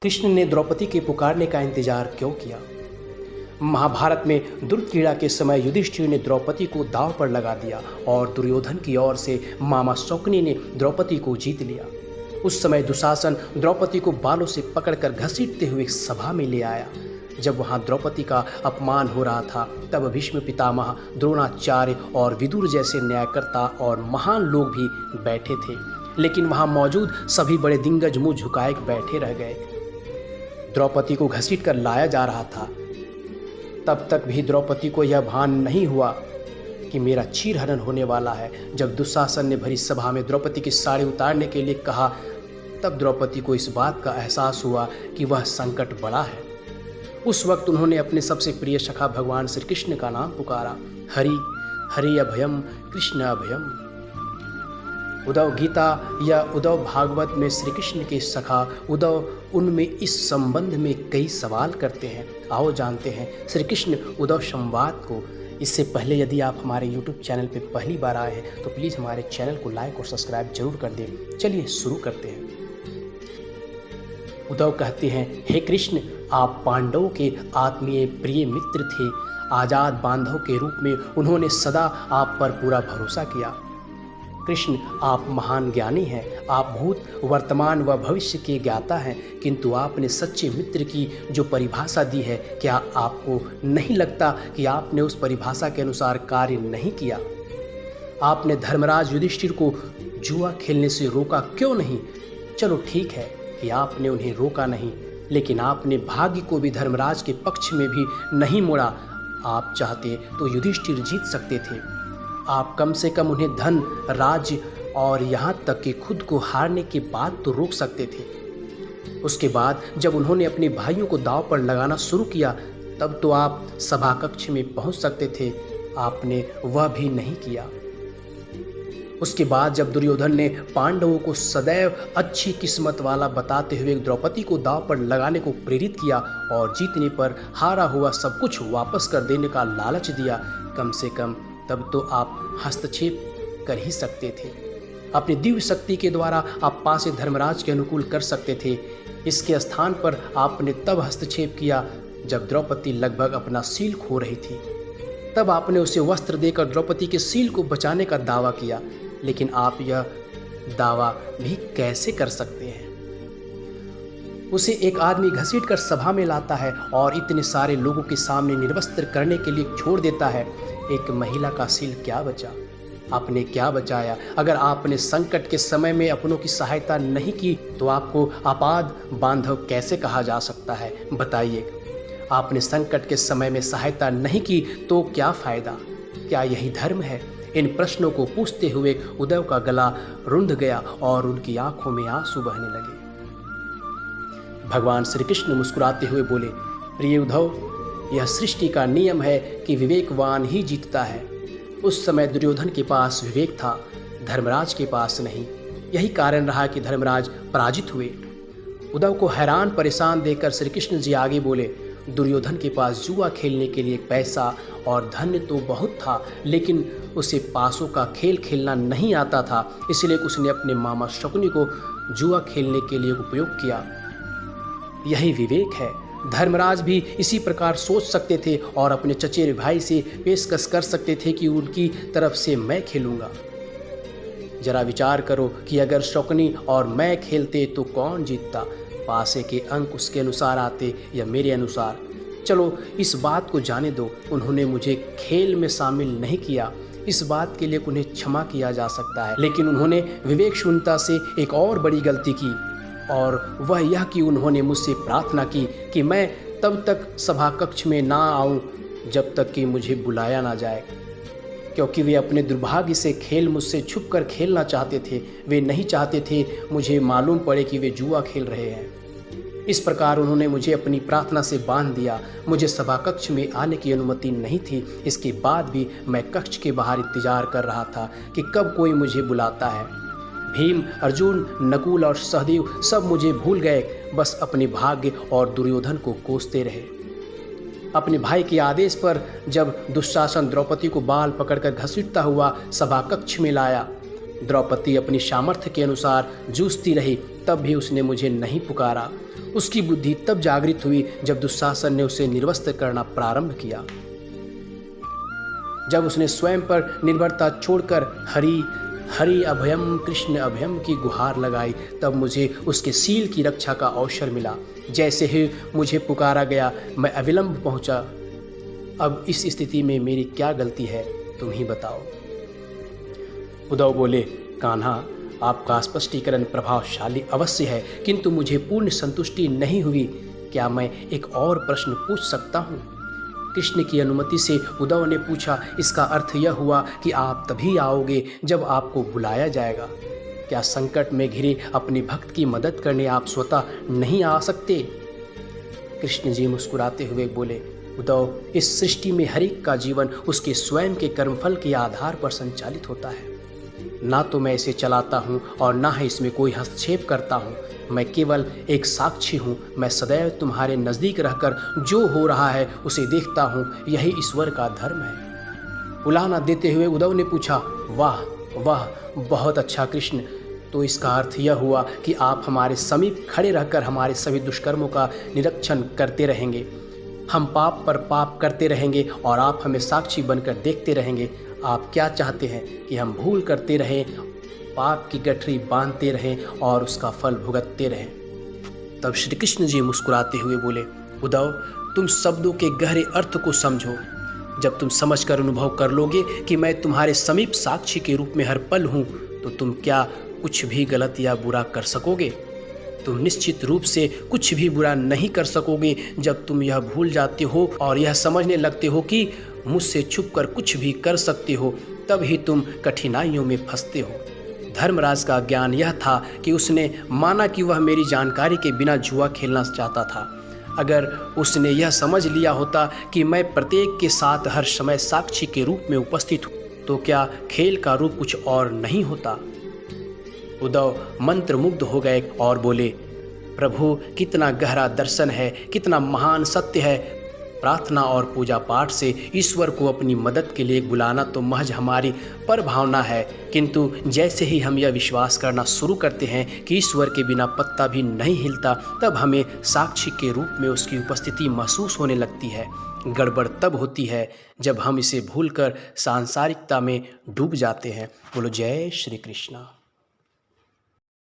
कृष्ण ने द्रौपदी के पुकारने का इंतजार क्यों किया? महाभारत में दुर्क्रीड़ा के समय युधिष्ठिर ने द्रौपदी को दांव पर लगा दिया और दुर्योधन की ओर से मामा शकुनी ने द्रौपदी को जीत लिया। उस समय दुशासन द्रौपदी को बालों से पकड़कर घसीटते हुए सभा में ले आया। जब वहां द्रौपदी का अपमान हो रहा था, तब भीष्म पितामह, द्रोणाचार्य और विदुर जैसे न्यायकर्ता और महान लोग भी बैठे थे, लेकिन वहां मौजूद सभी बड़े दिग्गज मुंह झुकाए बैठे रह गए। द्रौपदी को घसीट कर लाया जा रहा था। तब तक भी द्रौपदी को यह भान नहीं हुआ कि मेरा चीरहरण होने वाला है। जब दुशासन ने भरी सभा में द्रौपदी की साड़ी उतारने के लिए कहा, तब द्रौपदी को इस बात का एहसास हुआ कि वह संकट बड़ा है। उस वक्त उन्होंने अपने सबसे प्रिय सखा भगवान श्री कृष्ण का नाम पुकारा, हरि हरि अभयम कृष्ण अभयम। उद्धव गीता या उद्धव भागवत में श्री कृष्ण के सखा उद्धव उनमें इस संबंध में कई सवाल करते हैं। आओ जानते हैं श्री कृष्ण उद्धव संवाद को। इससे पहले यदि आप हमारे YouTube चैनल पर पहली बार आए हैं तो प्लीज़ हमारे चैनल को लाइक और सब्सक्राइब जरूर कर दें। चलिए शुरू करते हैं। उद्धव कहते हैं, हे कृष्ण, आप पांडवों के आत्मीय प्रिय मित्र थे। आजाद बांधव के रूप में उन्होंने सदा आप पर पूरा भरोसा किया। कृष्ण, आप महान ज्ञानी हैं। आप भूत, वर्तमान व भविष्य के ज्ञाता हैं, किंतु आपने सच्चे मित्र की जो परिभाषा दी है, क्या आपको नहीं लगता कि आपने उस परिभाषा के अनुसार कार्य नहीं किया? आपने धर्मराज युधिष्ठिर को जुआ खेलने से रोका क्यों नहीं? चलो ठीक है कि आपने उन्हें रोका नहीं, लेकिन आपने भाग्य को भी धर्मराज के पक्ष में भी नहीं मोड़ा। आप चाहते तो युधिष्ठिर जीत सकते थे। आप कम से कम उन्हें धन, राज्य और यहाँ तक कि खुद को हारने के बाद तो रोक सकते थे। उसके बाद जब उन्होंने अपने भाइयों को दांव पर लगाना शुरू किया, तब तो आप सभा कक्ष में पहुँच सकते थे। आपने वह भी नहीं किया। उसके बाद जब दुर्योधन ने पांडवों को सदैव अच्छी किस्मत वाला बताते हुए द्रौपदी को दांव पर लगाने को प्रेरित किया और जीतने पर हारा हुआ सब कुछ वापस कर देने का लालच दिया, कम से कम तब तो आप हस्तक्षेप कर ही सकते थे। अपनी दिव्य शक्ति के द्वारा आप पासे धर्मराज के अनुकूल कर सकते थे। इसके स्थान पर आपने तब हस्तक्षेप किया जब द्रौपदी लगभग अपना सील खो रही थी। तब आपने उसे वस्त्र देकर द्रौपदी के सील को बचाने का दावा किया, लेकिन आप यह दावा भी कैसे कर सकते हैं? उसे एक आदमी घसीट कर सभा में लाता है और इतने सारे लोगों के सामने निर्वस्त्र करने के लिए छोड़ देता है। एक महिला का सील क्या बचा? आपने क्या बचाया? अगर आपने संकट के समय में अपनों की सहायता नहीं की तो आपको आपाद बांधव कैसे कहा जा सकता है? बताइए। आपने संकट के समय में सहायता नहीं की तो क्या फायदा? क्या यही धर्म है? इन प्रश्नों को पूछते हुए उद्धव का गला रुंध गया और उनकी आंखों में आंसू बहने लगे। भगवान श्री कृष्ण मुस्कुराते हुए बोले, प्रिय उद्धव, यह सृष्टि का नियम है कि विवेकवान ही जीतता है। उस समय दुर्योधन के पास विवेक था, धर्मराज के पास नहीं। यही कारण रहा कि धर्मराज पराजित हुए। उद्धव को हैरान परेशान देखकर श्री कृष्ण जी आगे बोले, दुर्योधन के पास जुआ खेलने के लिए पैसा और धन तो बहुत था, लेकिन उसे पासों का खेल खेलना नहीं आता था, इसलिए उसने अपने मामा शकुनी को जुआ खेलने के लिए उपयोग किया। यही विवेक है। धर्मराज भी इसी प्रकार सोच सकते थे और अपने चचेरे भाई से पेशकश कर सकते थे कि उनकी तरफ से मैं खेलूंगा। जरा विचार करो कि अगर शकुनी और मैं खेलते तो कौन जीतता? पासे के अंक उसके अनुसार आते या मेरे अनुसार? चलो इस बात को जाने दो, उन्होंने मुझे खेल में शामिल नहीं किया। इस बात के लिए उन्हें क्षमा किया जा सकता है, लेकिन उन्होंने विवेक शून्यता से एक और बड़ी गलती की, और वह यह कि उन्होंने मुझसे प्रार्थना की कि मैं तब तक सभा कक्ष में ना आऊं जब तक कि मुझे बुलाया ना जाए, क्योंकि वे अपने दुर्भाग्य से खेल मुझसे छुप कर खेलना चाहते थे। वे नहीं चाहते थे मुझे मालूम पड़े कि वे जुआ खेल रहे हैं। इस प्रकार उन्होंने मुझे अपनी प्रार्थना से बांध दिया। मुझे सभा कक्ष में आने की अनुमति नहीं थी। इसके बाद भी मैं कक्ष के बाहर इंतजार कर रहा था कि कब कोई मुझे बुलाता है। भीम, अर्जुन, नकुल और सहदेव सब मुझे भूल गए, बस अपने भाग्य और दुर्योधन को कोसते रहे। अपने भाई के आदेश पर जब दुशासन द्रौपदी को बाल पकड़कर घसीटता हुआ सभा कक्ष में लाया, द्रौपदी अपनी सामर्थ्य के अनुसार जूझती रही, तब भी उसने मुझे नहीं पुकारा। उसकी बुद्धि तब जागृत हुई जब दुशासन ने उसे निर्वस्त्र करना प्रारंभ किया। जब उसने स्वयं पर निर्भरता छोड़कर हरि हरि अभयम कृष्ण अभयम की गुहार लगाई, तब मुझे उसके सील की रक्षा का अवसर मिला। जैसे ही मुझे पुकारा गया, मैं अविलंब पहुंचा। अब इस स्थिति में मेरी क्या गलती है, तुम ही बताओ। उद्धव बोले, कान्हा, आपका स्पष्टीकरण प्रभावशाली अवश्य है, किंतु मुझे पूर्ण संतुष्टि नहीं हुई। क्या मैं एक और प्रश्न पूछ सकता हूँ? कृष्ण की अनुमति से उद्धव ने पूछा, इसका अर्थ यह हुआ कि आप तभी आओगे जब आपको बुलाया जाएगा। क्या संकट में घिरे अपने भक्त की मदद करने आप स्वतः नहीं आ सकते? कृष्ण जी मुस्कुराते हुए बोले, उद्धव, इस सृष्टि में हर एक का जीवन उसके स्वयं के कर्मफल के आधार पर संचालित होता है। ना तो मैं इसे चलाता हूँ और ना ही इसमें कोई हस्तक्षेप करता हूँ। मैं केवल एक साक्षी हूँ। मैं सदैव तुम्हारे नज़दीक रहकर जो हो रहा है उसे देखता हूँ। यही ईश्वर का धर्म है। उलाहना देते हुए उद्धव ने पूछा, वाह वाह, बहुत अच्छा कृष्ण। तो इसका अर्थ यह हुआ कि आप हमारे समीप खड़े रहकर हमारे सभी दुष्कर्मों का निरीक्षण करते रहेंगे। हम पाप पर पाप करते रहेंगे और आप हमें साक्षी बनकर देखते रहेंगे। आप क्या चाहते हैं कि हम भूल करते रहें, पाप की गठरी बांधते रहें और उसका फल भुगतते रहें? तब श्री कृष्ण जी मुस्कुराते हुए बोले, उद्धव, तुम शब्दों के गहरे अर्थ को समझो। जब तुम समझकर अनुभव कर लोगे कि मैं तुम्हारे समीप साक्षी के रूप में हर पल हूँ, तो तुम क्या कुछ भी गलत या बुरा कर सकोगे? तुम निश्चित रूप से कुछ भी बुरा नहीं कर सकोगे जब तुम यह भूल जाते हो और यह समझने लगते हो कि मुझसे छुपकर कुछ भी कर सकते हो। तब ही तुम कठिनाइयों में फंसते हो। धर्मराज का ज्ञान यह था कि उसने माना कि वह मेरी जानकारी के बिना जुआ खेलना चाहता था। अगर उसने यह समझ लिया होता कि मैं प्रत्येक के साथ हर समय साक्षी के रूप में उपस्थित हूँ, तो क्या खेल का रूप कुछ और नहीं होता? उद्धव मंत्रमुग्ध हो गए और बोले, प्रभु, कितना गहरा दर्शन है, कितना महान सत्य है। प्रार्थना और पूजा पाठ से ईश्वर को अपनी मदद के लिए बुलाना तो महज हमारी परभावना है, किंतु जैसे ही हम यह विश्वास करना शुरू करते हैं कि ईश्वर के बिना पत्ता भी नहीं हिलता, तब हमें साक्षी के रूप में उसकी उपस्थिति महसूस होने लगती है। गड़बड़ तब होती है जब हम इसे भूलकर सांसारिकता में डूब जाते हैं। बोलो जय श्री कृष्णा।